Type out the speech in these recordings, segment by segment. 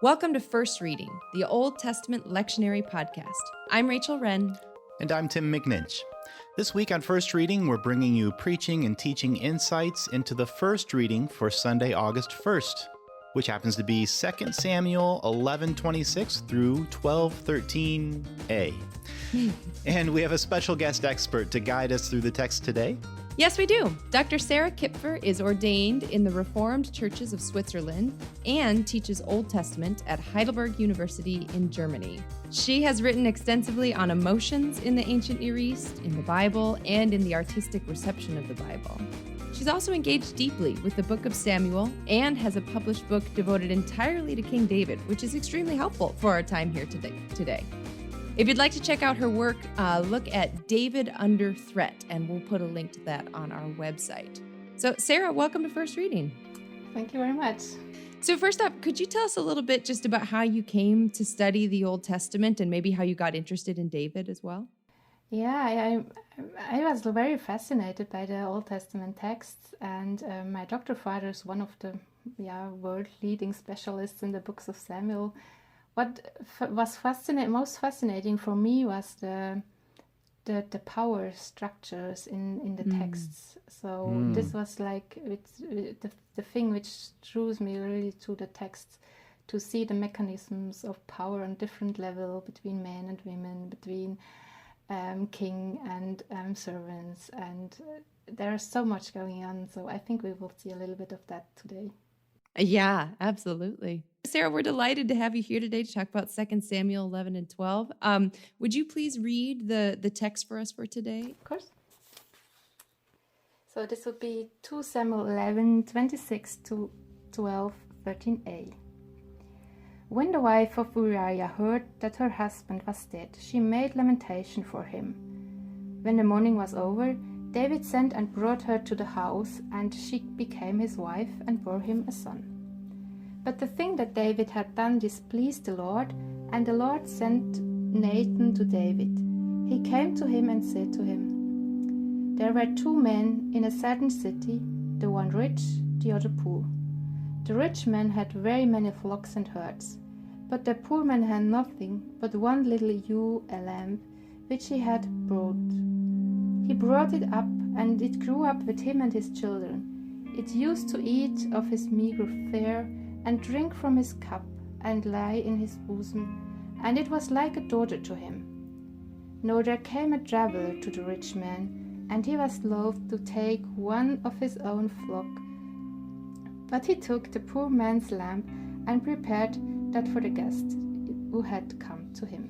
Welcome to First Reading, the Old Testament Lectionary podcast. I'm Rachel Wren. And I'm Tim McNinch. This week on First Reading, we're bringing you preaching and teaching insights into the first reading for Sunday, August 1st, which happens to be 2 Samuel 11:26 through 12:13a. And we have a special guest expert to guide us through the text today. Yes, we do. Dr. Sara Kipfer is ordained in the Reformed Churches of Switzerland and teaches Old Testament at Heidelberg University in Germany. She has written extensively on emotions in the ancient Near East, in the Bible, and in the artistic reception of the Bible. She's also engaged deeply with the book of Samuel and has a published book devoted entirely to King David, which is extremely helpful for our time here today. If you'd like to check out her work, look at David Under Threat, and we'll put a link to that on our website. So, Sarah, welcome to First Reading. Thank you very much. So first up, could you tell us a little bit just about how you came to study the Old Testament and maybe how you got interested in David as well? Yeah, I was very fascinated by the Old Testament texts, and my doctor father is one of the world leading specialists in the books of Samuel. What was most fascinating for me was the power structures in the texts. So this was like the thing which drew me really to the texts, to see the mechanisms of power on different level between men and women, between king and servants, and there's so much going on. So I think we will see a little bit of that today. Yeah, absolutely. Sarah, we're delighted to have you here today to talk about 2 Samuel 11 and 12. Would you please read the text for us for today? Of course. So this would be 2 Samuel 11:26 to 12:13a. When the wife of Uriah heard that her husband was dead, she made lamentation for him. When the mourning was over, David sent and brought her to the house, and she became his wife and bore him a son. But the thing that David had done displeased the Lord, and the Lord sent Nathan to David. He came to him and said to him, "There were two men in a certain city, the one rich, the other poor. The rich man had very many flocks and herds, but the poor man had nothing but one little ewe, a lamb, which he had brought. He brought it up, and it grew up with him and his children. It used to eat of his meager fare, and drink from his cup, and lie in his bosom, and it was like a daughter to him. Now there came a traveler to the rich man, and he was loath to take one of his own flock. But he took the poor man's lamb, and prepared that for the guest who had come to him.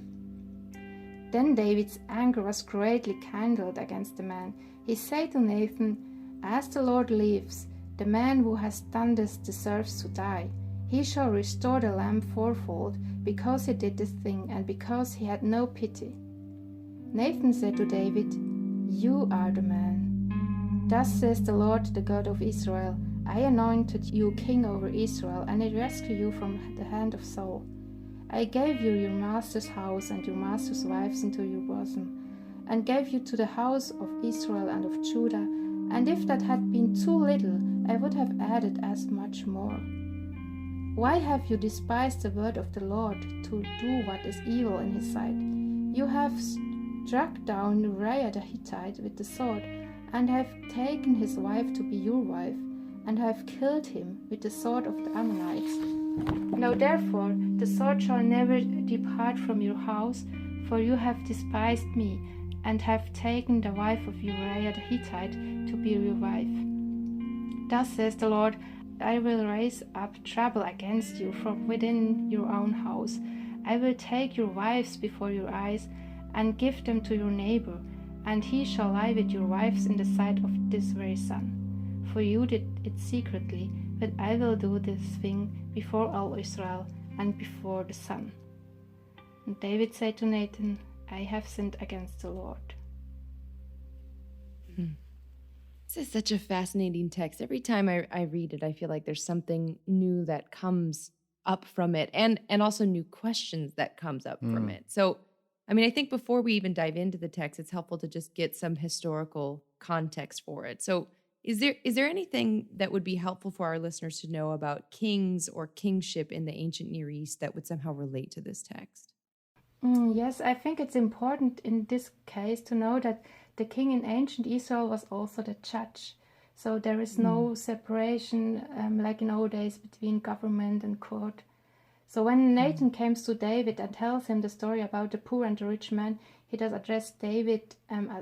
Then David's anger was greatly kindled against the man. He said to Nathan, 'As the Lord lives, the man who has done this deserves to die. He shall restore the lamb fourfold, because he did this thing, and because he had no pity.' Nathan said to David, 'You are the man. Thus says the Lord, the God of Israel, I anointed you king over Israel, and I rescued you from the hand of Saul. I gave you your master's house and your master's wives into your bosom, and gave you to the house of Israel and of Judah, and if that had been too little, I would have added as much more. Why have you despised the word of the Lord to do what is evil in his sight? You have struck down Uriah the Hittite with the sword, and have taken his wife to be your wife, and have killed him with the sword of the Ammonites. Now therefore the sword shall never depart from your house, for you have despised me, and have taken the wife of Uriah the Hittite to be your wife. Thus says the Lord, I will raise up trouble against you from within your own house. I will take your wives before your eyes, and give them to your neighbor, and he shall lie with your wives in the sight of this very sun. For you did it secretly, but I will do this thing before all Israel and before the sun." And David said to Nathan, "I have sinned against the Lord." This is such a fascinating text. Every time I read it, I feel like there's something new that comes up from it, and also new questions that comes up from it. So, I mean, I think before we even dive into the text, it's helpful to just get some historical context for it. So Is there anything that would be helpful for our listeners to know about kings or kingship in the ancient Near East that would somehow relate to this text? Yes, I think it's important in this case to know that the king in ancient Israel was also the judge. So there is no separation, like in old days, between government and court. So when Nathan comes to David and tells him the story about the poor and the rich man, he does address David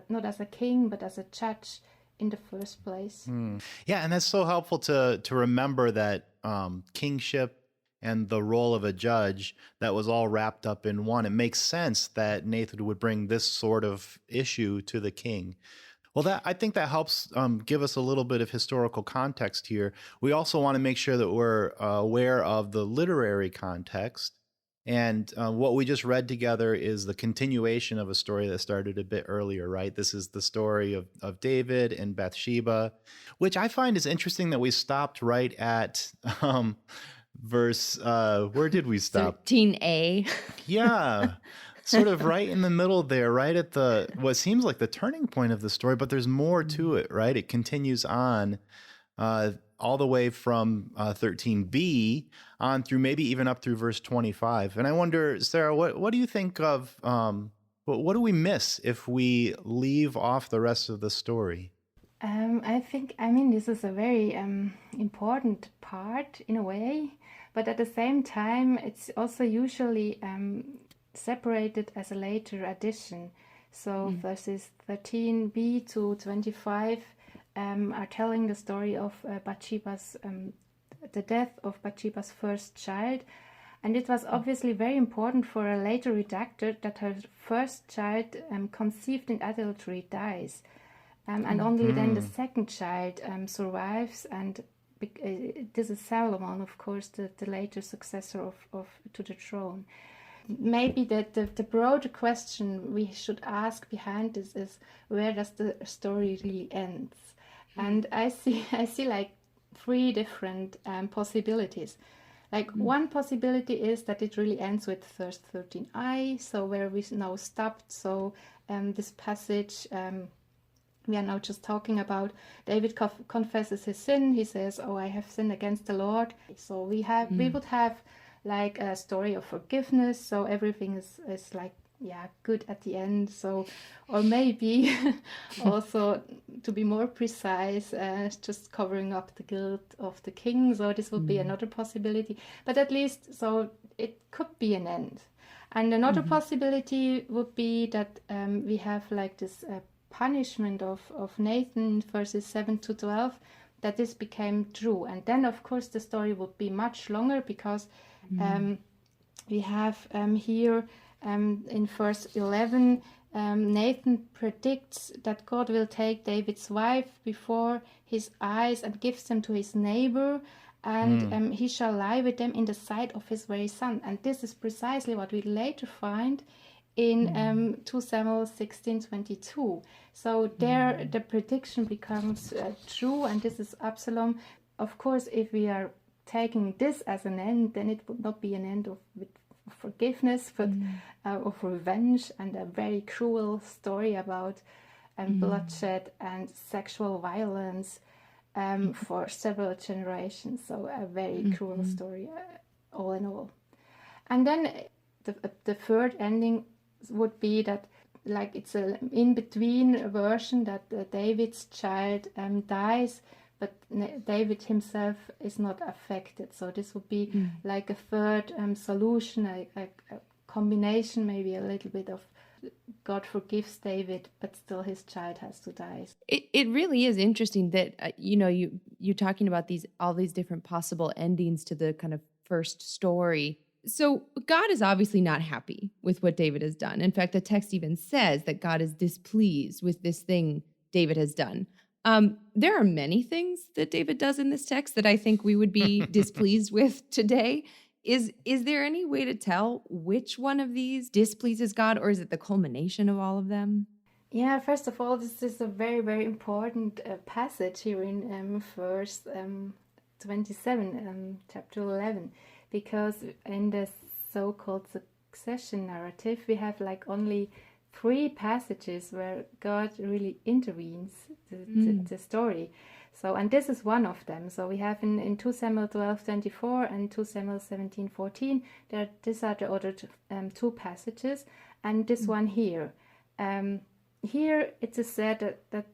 not as a king, but as a judge in the first place. Yeah, and that's so helpful to remember that kingship and the role of a judge, that was all wrapped up in one. It makes sense that Nathan would bring this sort of issue to the king. Well, I think that helps give us a little bit of historical context here. We also want to make sure that we're aware of the literary context. And what we just read together is the continuation of a story that started a bit earlier, right? This is the story of David and Bathsheba, which I find is interesting that we stopped right at verse, where did we stop? 13a. Yeah, sort of right in the middle there, right at the what seems like the turning point of the story, but there's more to it, right? It continues on all the way from 13b on through maybe even up through verse 25. And I wonder, Sarah, what do you think of, what do we miss if we leave off the rest of the story? I mean, this is a very important part in a way, but at the same time, it's also usually separated as a later addition. So verses 13b to 25 are telling the story of Bathsheba's, the death of Bathsheba's first child. And it was obviously very important for a later redactor that her first child conceived in adultery dies. And only then the second child survives, and this is Solomon, of course, the later successor of to the throne. Maybe the broader question we should ask behind this is, where does the story really end? And I see like three different possibilities. Like one possibility is that it really ends with verse 13i, so where we now stopped. So this passage. We are now just talking about David confesses his sin. He says, "Oh, I have sinned against the Lord." So we would have like a story of forgiveness. So everything is like, yeah, good at the end. So, or maybe also to be more precise, just covering up the guilt of the king. So this would be another possibility. But at least, so it could be an end. And another possibility would be that we have like this punishment of Nathan, verses 7 to 12, that this became true. And then, of course, the story would be much longer, because we have here in verse 11, Nathan predicts that God will take David's wife before his eyes and gives them to his neighbor, and he shall lie with them in the sight of his very son. And this is precisely what we later find in 2 Samuel 16:22. So there the prediction becomes true, and this is Absalom. Of course, if we are taking this as an end, then it would not be an end of forgiveness, but of revenge, and a very cruel story about bloodshed and sexual violence for several generations. So a very cruel story, all in all. And then the third ending would be that, like, it's a in-between version, that David's child dies, but David himself is not affected. So this would be like a third solution, a combination, maybe a little bit of God forgives David, but still his child has to die. It really is interesting that you're talking about all these different possible endings to the kind of first story. So God is obviously not happy with what David has done. In fact, the text even says that God is displeased with this thing David has done. There are many things that David does in this text that I think we would be displeased with today. Is there any way to tell which one of these displeases God, or is it the culmination of all of them? Yeah, first of all, this is a very, very important passage here in verse 27, chapter 11, because in the so-called succession narrative, we have like only 3 passages where God really intervenes the story. So, and this is one of them. So we have in 2 Samuel 12:24 and 2 Samuel 17:14. These are the other two passages, and this one here. Here it is said that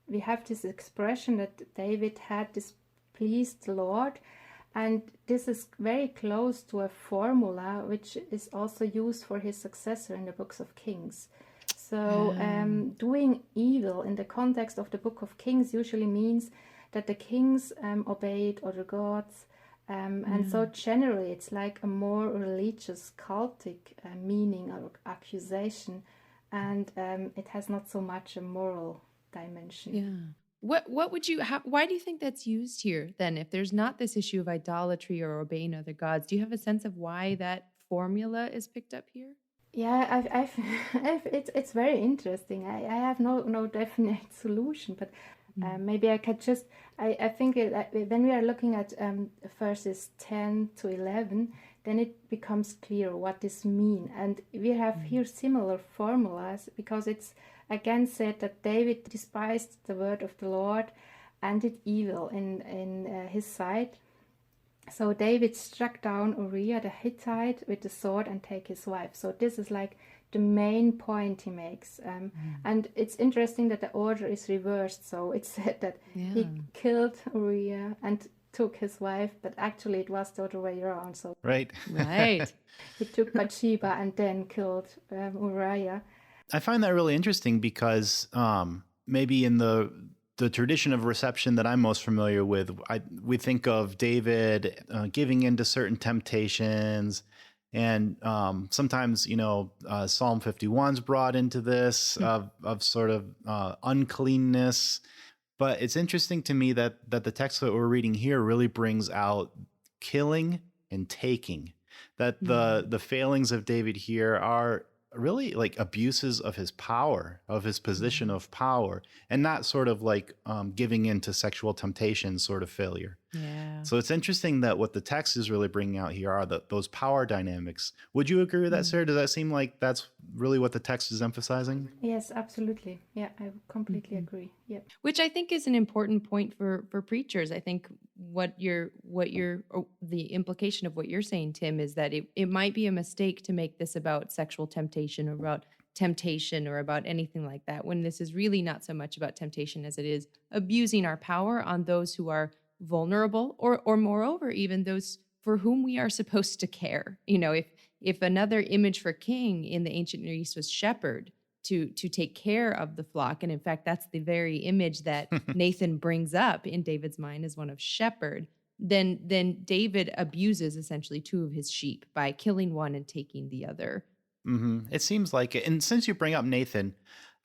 we have this expression that David had displeased the Lord, and this is very close to a formula which is also used for his successor in the books of Kings. So doing evil in the context of the book of Kings usually means that the kings obeyed other gods, and so generally it's like a more religious, cultic meaning or accusation, and it has not so much a moral dimension. Yeah. What would you why do you think that's used here then, if there's not this issue of idolatry or obeying other gods? Do you have a sense of why that formula is picked up here? Yeah, it's very interesting. I have no definite solution, but maybe I could just, I think when we are looking at verses 10 to 11, then it becomes clear what this means. And we have here similar formulas, because it's again said that David despised the word of the Lord and did evil in his sight. So David struck down Uriah the Hittite with the sword and take his wife. So this is like the main point he makes. And it's interesting that the order is reversed. So it's said that he killed Uriah and took his wife, but actually it was the other way around. So Right. he took Bathsheba and then killed Uriah. I find that really interesting because maybe in the tradition of reception that I'm most familiar with, we think of David giving in to certain temptations. And sometimes, Psalm 51's brought into this of sort of uncleanness. But it's interesting to me that the text that we're reading here really brings out killing and taking, that the failings of David here are really like abuses of his power, of his position of power, and not sort of like giving in to sexual temptation sort of failure. Yeah. So it's interesting that what the text is really bringing out here are those power dynamics. Would you agree with that, Sarah? Does that seem like that's really what the text is emphasizing? Yes, absolutely. Yeah, I completely agree. Yeah. Which I think is an important point for preachers. I think the implication of what you're saying, Tim, is that it might be a mistake to make this about sexual temptation or about temptation or about anything like that, when this is really not so much about temptation as it is abusing our power on those who are vulnerable, or moreover, even those for whom we are supposed to care. If another image for king in the ancient Near East was shepherd, to take care of the flock, and in fact, that's the very image that Nathan brings up in David's mind as one of shepherd, then David abuses essentially two of his sheep by killing one and taking the other. Mm-hmm. It seems like it. And since you bring up Nathan,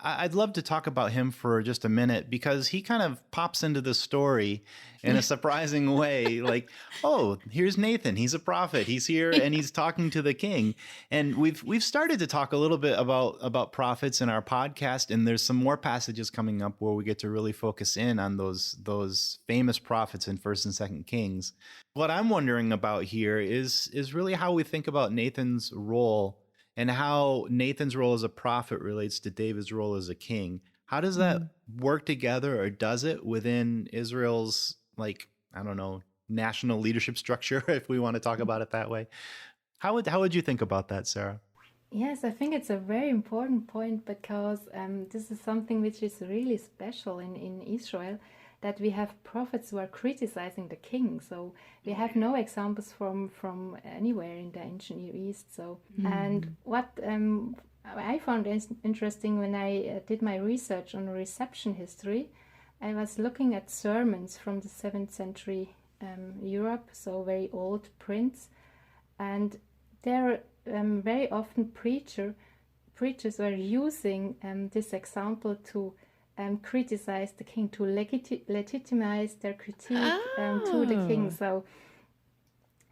I'd love to talk about him for just a minute, because he kind of pops into the story in a surprising way. Like, oh, here's Nathan. He's a prophet. He's here and he's talking to the king. And we've started to talk a little bit about prophets in our podcast, and there's some more passages coming up where we get to really focus in on those famous prophets in 1st and 2nd Kings. What I'm wondering about here is really how we think about Nathan's role, and how Nathan's role as a prophet relates to David's role as a king. How does that work together, or does it, within Israel's, national leadership structure, if we want to talk about it that way? How would you think about that, Sarah? Yes, I think it's a very important point, because this is something which is really special in Israel, that we have prophets who are criticizing the king. So we have no examples from anywhere in the ancient Near East. So and what I found interesting when I did my research on reception history, I was looking at sermons from the 7th century Europe, so very old prints, and there very often preachers were using this example to criticize the king, to legitimize their critique to the king. So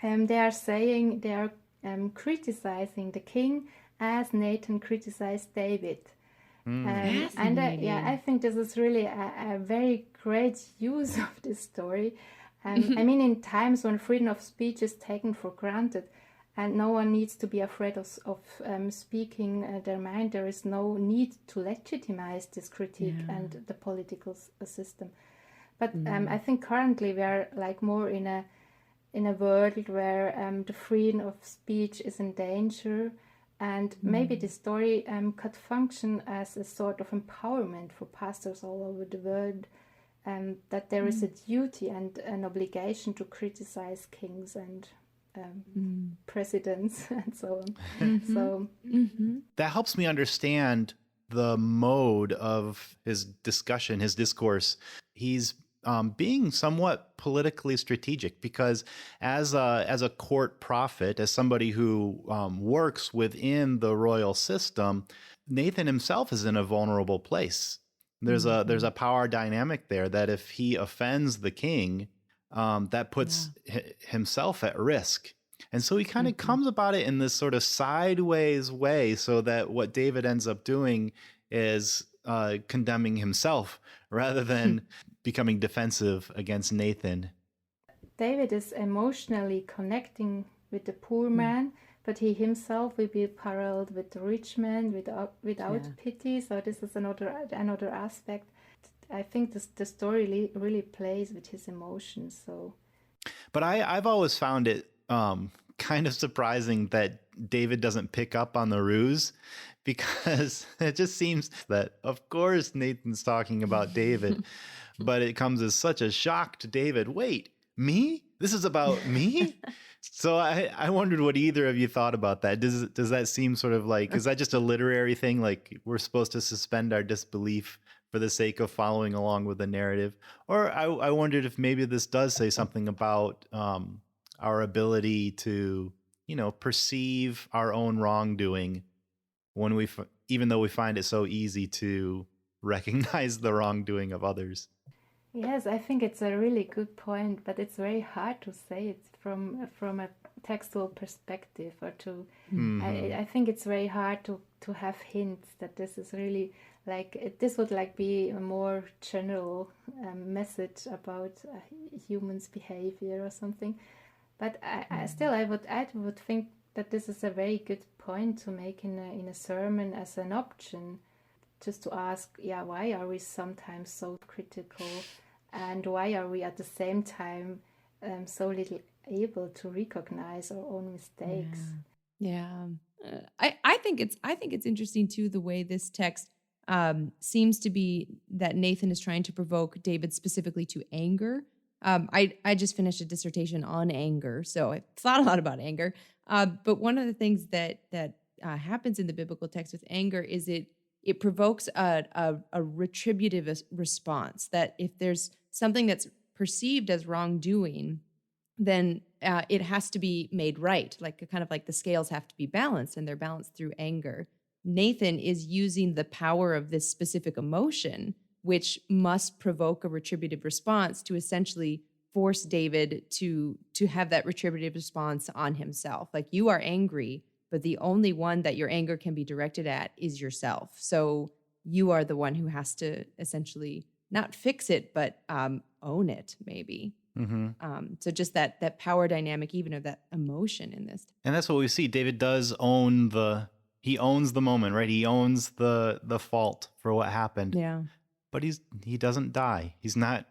they are saying they are criticizing the king as Nathan criticized David. I think this is really a very great use of this story. I mean, in times when freedom of speech is taken for granted, and no one needs to be afraid of speaking their mind. There is no need to legitimize this critique and the political system. But I think currently we are like more in a world where the freedom of speech is in danger, and maybe the story could function as a sort of empowerment for pastors all over the world, that there is a duty and an obligation to criticize kings and presidents and so on. So that helps me understand the mode of his discussion, his discourse. He's being somewhat politically strategic, because as a court prophet, as somebody who works within the royal system, Nathan himself is in a vulnerable place. There's a power dynamic there that if he offends the king, that puts himself at risk. And so he kind of comes about it in this sort of sideways way, so that what David ends up doing is condemning himself rather than becoming defensive against Nathan. David is emotionally connecting with the poor man, but he himself will be paralleled with the rich man without pity. So this is another aspect. I think the story really plays with his emotions. So, but I've always found it kind of surprising that David doesn't pick up on the ruse, because it just seems that, of course, Nathan's talking about David, but it comes as such a shock to David. Wait, me? This is about me? So I wondered what either of you thought about that. Does that seem sort of like, is that just a literary thing? Like we're supposed to suspend our disbelief for the sake of following along with the narrative? Or I wondered if maybe this does say something about our ability to, perceive our own wrongdoing when even though we find it so easy to recognize the wrongdoing of others. Yes, I think it's a really good point, but it's very hard to say it from a textual perspective, or to. I think it's very hard to have hints that this is really this would be a more general message about humans' behavior or something. But I would think that this is a very good point to make in a sermon as an option, just to ask, why are we sometimes so critical, and why are we at the same time so little able to recognize our own mistakes? I think it's interesting too, the way this text seems to be that Nathan is trying to provoke David specifically to anger. I just finished a dissertation on anger, so I thought a lot about anger. But one of the things that happens in the biblical text with anger is it provokes a retributive response, that if there's something that's perceived as wrongdoing, then it has to be made right, kind of like the scales have to be balanced, and they're balanced through anger. Nathan is using the power of this specific emotion, which must provoke a retributive response, to essentially force David to have that retributive response on himself. Like, you are angry, but the only one that your anger can be directed at is yourself. So you are the one who has to essentially not fix it, but own it, maybe. So just that power dynamic, even of that emotion in this. And that's what we see. David does own he owns the moment, right? He owns the fault for what happened. Yeah. But he doesn't die. He's not,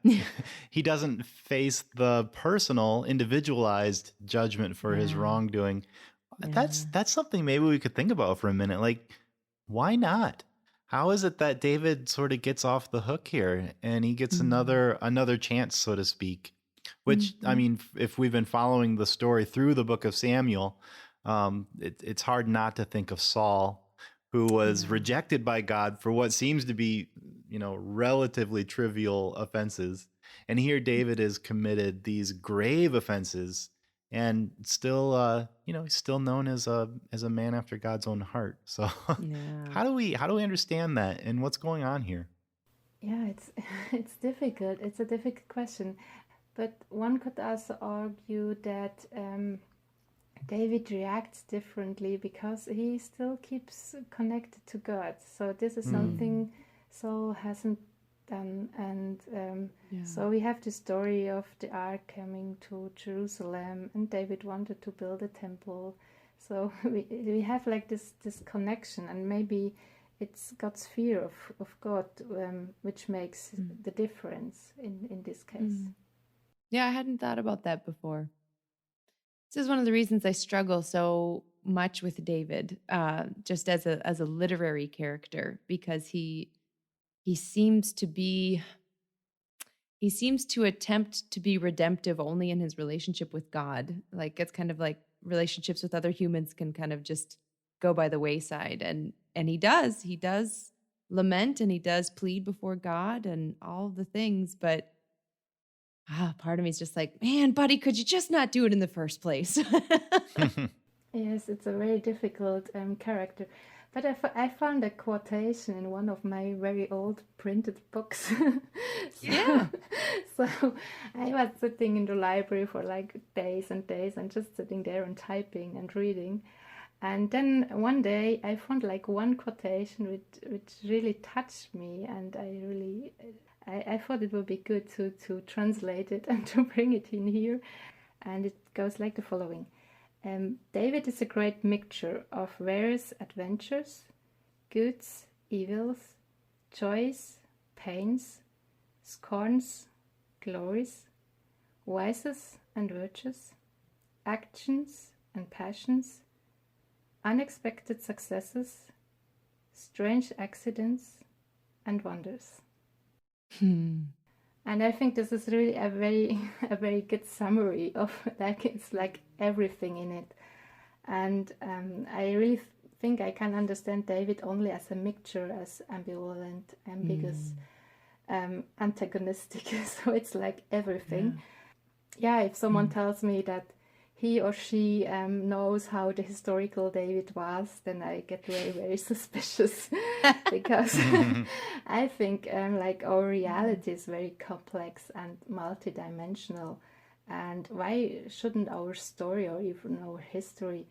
he doesn't face the personal, individualized judgment for his wrongdoing. Yeah. That's something maybe we could think about for a minute. Like, why not? How is it that David sort of gets off the hook here and he gets another chance, so to speak? Which, I mean, if we've been following the story through the book of Samuel, it's hard not to think of Saul, who was rejected by God for what seems to be, relatively trivial offenses. And here David has committed these grave offenses, and still, he's still known as a man after God's own heart. So how do we understand that, and what's going on here? Yeah, it's difficult. It's a difficult question. But one could also argue that David reacts differently because he still keeps connected to God. So this is something Saul hasn't done. And so we have the story of the ark coming to Jerusalem, and David wanted to build a temple. So we have like this connection, and maybe it's God's fear of God, which makes the difference in this case. Yeah, I hadn't thought about that before. This is one of the reasons I struggle so much with David, just as a literary character, because he seems to be he seems to attempt to be redemptive only in his relationship with God. Like it's kind of like relationships with other humans can kind of just go by the wayside, and he does lament and he does plead before God and all the things, but part of me is just like, man, buddy, could you just not do it in the first place? Yes, it's a very difficult character. But I found a quotation in one of my very old printed books. Yeah. So I was sitting in the library for like days and days and just sitting there and typing and reading. And then one day I found like one quotation which really touched me, and I thought it would be good to translate it and to bring it in here. And it goes like the following. David is a great mixture of various adventures, goods, evils, joys, pains, scorns, glories, vices and virtues, actions and passions, unexpected successes, strange accidents, and wonders. And I think this is really a very good summary of like it's like everything in it. And I really think I can understand David only as a mixture, as ambivalent, ambiguous, antagonistic. So it's like everything. Yeah, if someone tells me that he or she knows how the historical David was, then I get very, very suspicious because I think like our reality is very complex and multidimensional. And why shouldn't our story or even our history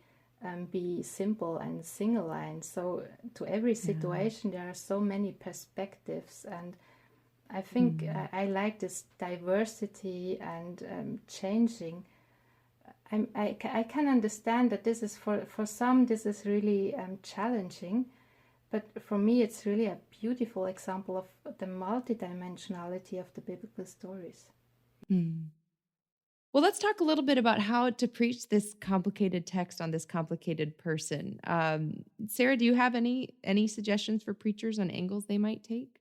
be simple and single line? So to every situation there are so many perspectives, and I think I like this diversity and changing. I can understand that this is for some this is really challenging, but for me it's really a beautiful example of the multidimensionality of the biblical stories. Well, let's talk a little bit about how to preach this complicated text on this complicated person. Sarah, do you have any suggestions for preachers on angles they might take?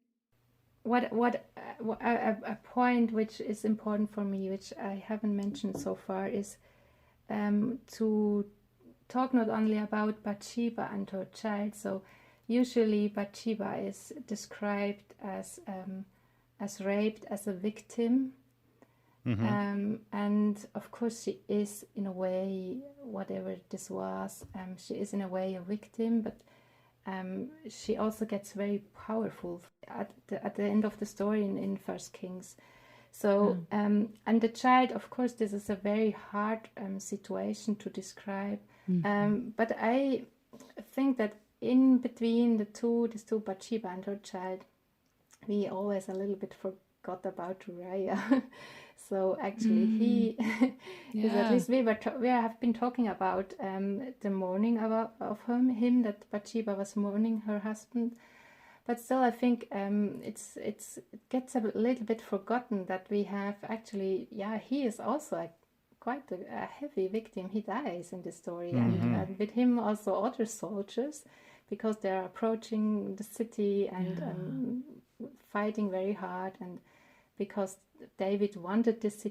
A point which is important for me, which I haven't mentioned so far, is to talk not only about Bathsheba and her child. So usually Bathsheba is described as raped as a victim. And of course she is in a way, whatever this was, she is in a way a victim, but she also gets very powerful at the end of the story in First Kings. So and the child, of course, this is a very hard situation to describe. But I think that in between these two, Bathsheba and her child, we always a little bit forgot about Uriah. So actually, he is, at least we have been talking about the mourning of him that Bathsheba was mourning her husband. But still, I think it gets a little bit forgotten that we have actually, he is also quite a heavy victim. He dies in the story, and with him also other soldiers, because they are approaching the city and fighting very hard, and because David wanted this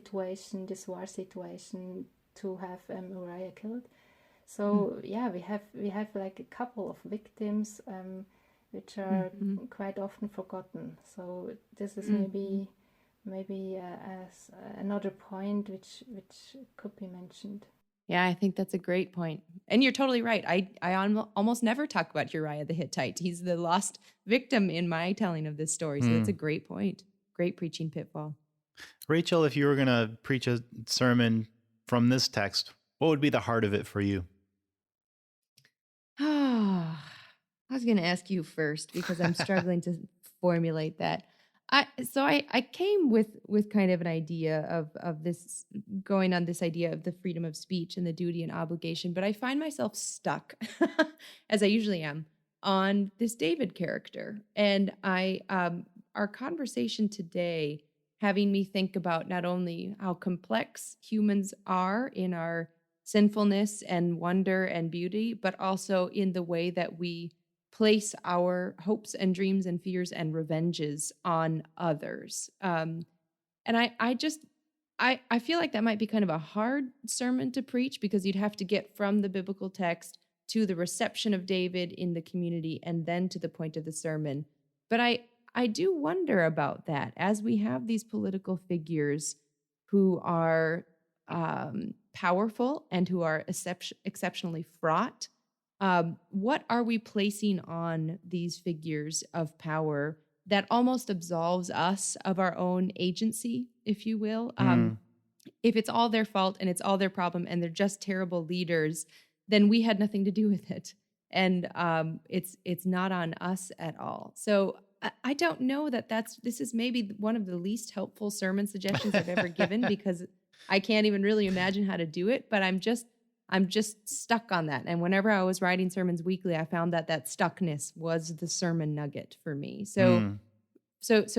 war situation, to have Uriah killed. So we have like a couple of victims which are quite often forgotten. So this is maybe as another point which could be mentioned. Yeah, I think that's a great point. And you're totally right. I almost never talk about Uriah the Hittite. He's the lost victim in my telling of this story. So that's a great point. Great preaching pitfall. Rachel, if you were going to preach a sermon from this text, what would be the heart of it for you? I was going to ask you first because I'm struggling to formulate that. I came with kind of an idea of this, going on this idea of the freedom of speech and the duty and obligation, but I find myself stuck, as I usually am, on this David character. And our conversation today having me think about not only how complex humans are in our sinfulness and wonder and beauty, but also in the way that we place our hopes and dreams and fears and revenges on others. And I feel like that might be kind of a hard sermon to preach, because you'd have to get from the biblical text to the reception of David in the community and then to the point of the sermon. But I do wonder about that as we have these political figures who are powerful and who are exceptionally fraught. What are we placing on these figures of power that almost absolves us of our own agency, if you will? If it's all their fault and it's all their problem and they're just terrible leaders, then we had nothing to do with it. And it's not on us at all. So I don't know this is maybe one of the least helpful sermon suggestions I've ever given, because I can't even really imagine how to do it, but I'm just stuck on that. And whenever I was writing sermons weekly, I found that stuckness was the sermon nugget for me. So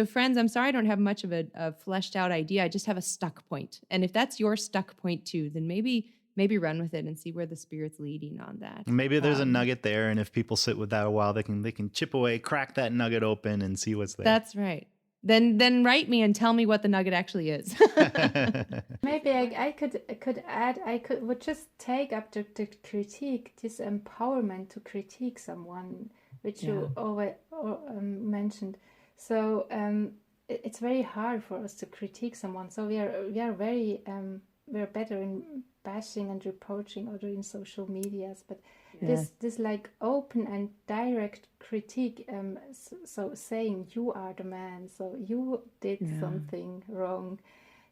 friends, I'm sorry I don't have much of a fleshed out idea. I just have a stuck point. And if that's your stuck point too, then maybe run with it and see where the Spirit's leading on that. Maybe there's a nugget there, and if people sit with that a while, they can chip away, crack that nugget open, and see what's there. That's right. Then write me and tell me what the nugget actually is. Maybe I could add, would just take up the critique, this empowerment to critique someone, which you always mentioned. So it's very hard for us to critique someone. So we are very we're better in bashing and reproaching or in social medias, but this like open and direct critique, so saying you are the man, so you did something wrong.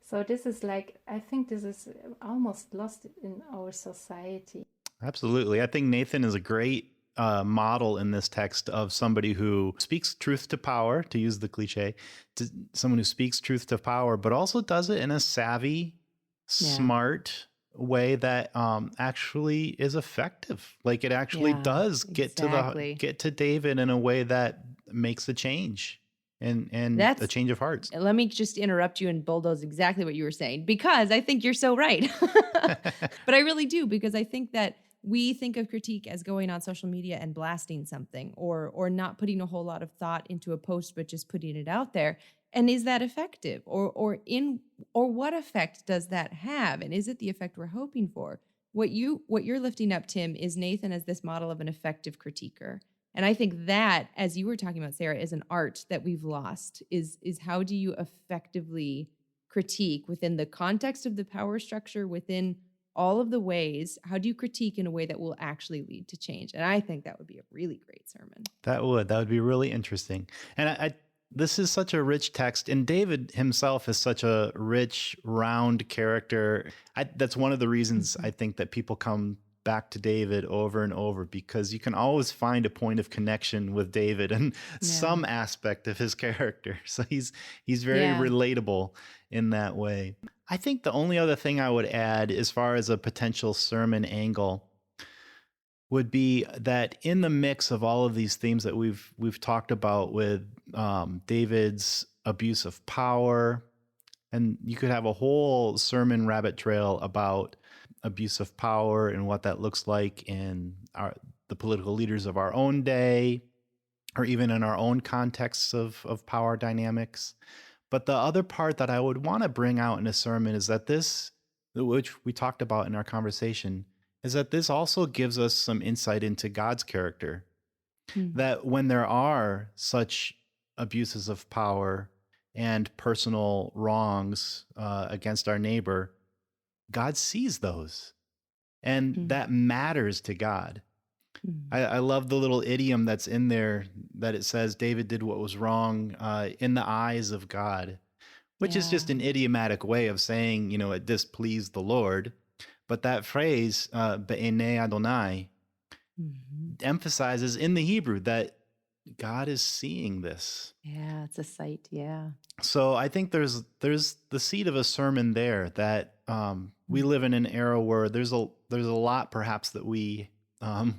So this is like, I think this is almost lost in our society. Absolutely. I think Nathan is a great model in this text of somebody who speaks truth to power, to use the cliche, to someone who speaks truth to power, but also does it in a savvy, smart way that actually is effective. Like it actually does get to David in a way that makes a change and a change of hearts. Let me just interrupt you and bulldoze exactly what you were saying, because I think you're so right. But I really do, because I think that we think of critique as going on social media and blasting something, or not putting a whole lot of thought into a post, but just putting it out there. And is that effective? Or what effect does that have? And is it the effect we're hoping for? What you're lifting up, Tim, is Nathan as this model of an effective critiquer. And I think that, as you were talking about, Sarah, is an art that we've lost, is how do you effectively critique within the context of the power structure, within all of the ways, how do you critique in a way that will actually lead to change? And I think that would be a really great sermon. That would be really interesting. And this is such a rich text, and David himself is such a rich, round character. That's one of the reasons I think that people come back to David over and over, because you can always find a point of connection with David and some aspect of his character. So he's very relatable in that way. I think the only other thing I would add as far as a potential sermon angle would be that in the mix of all of these themes that we've talked about with David's abuse of power, and you could have a whole sermon rabbit trail about abuse of power and what that looks like in the political leaders of our own day, or even in our own contexts of power dynamics. But the other part that I would want to bring out in a sermon is that this, which we talked about in our conversation, is that this also gives us some insight into God's character. That when there are such abuses of power and personal wrongs against our neighbor, God sees those, and that matters to God. I love the little idiom that's in there that it says David did what was wrong in the eyes of God, which is just an idiomatic way of saying, it displeased the Lord. But that phrase, Be'enei Adonai, emphasizes in the Hebrew that God is seeing this. Yeah, it's a sight. Yeah. So I think there's the seed of a sermon there that we live in an era where there's a lot perhaps that we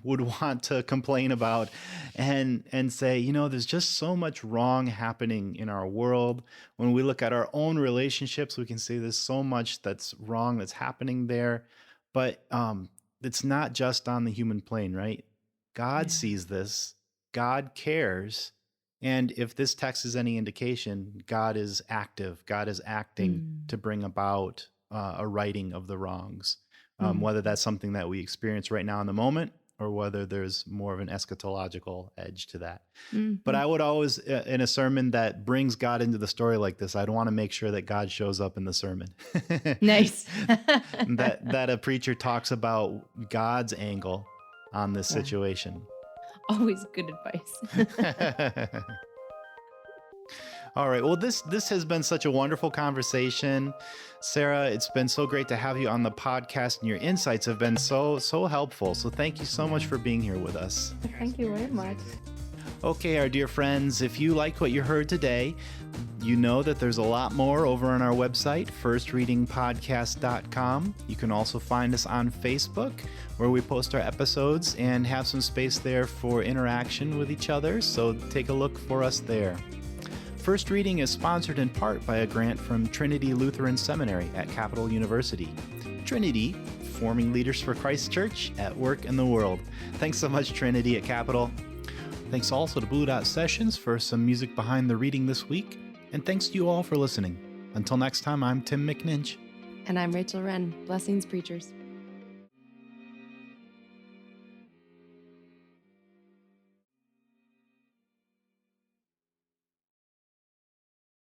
would want to complain about and say, you know, there's just so much wrong happening in our world. When we look at our own relationships, we can see there's so much that's wrong that's happening there. But it's not just on the human plane, right? God sees this. God cares. And if this text is any indication, God is active. God is acting to bring about a righting of the wrongs, whether that's something that we experience right now in the moment or whether there's more of an eschatological edge to that. But I would always, in a sermon that brings God into the story like this, I'd want to make sure that God shows up in the sermon. Nice. that a preacher talks about God's angle on this situation. Always good advice. All right. Well, this has been such a wonderful conversation. Sara, it's been so great to have you on the podcast, and your insights have been so helpful. So thank you so much for being here with us. Thank you very much. Okay, our dear friends, if you liked what you heard today, you know that there's a lot more over on our website, firstreadingpodcast.com. You can also find us on Facebook, where we post our episodes and have some space there for interaction with each other, so take a look for us there. First Reading is sponsored in part by a grant from Trinity Lutheran Seminary at Capital University. Trinity, forming leaders for Christ Church at work in the world. Thanks so much, Trinity at Capital. Thanks also to Blue Dot Sessions for some music behind the reading this week. And thanks to you all for listening. Until next time, I'm Tim McNinch. And I'm Rachel Wren. Blessings, preachers.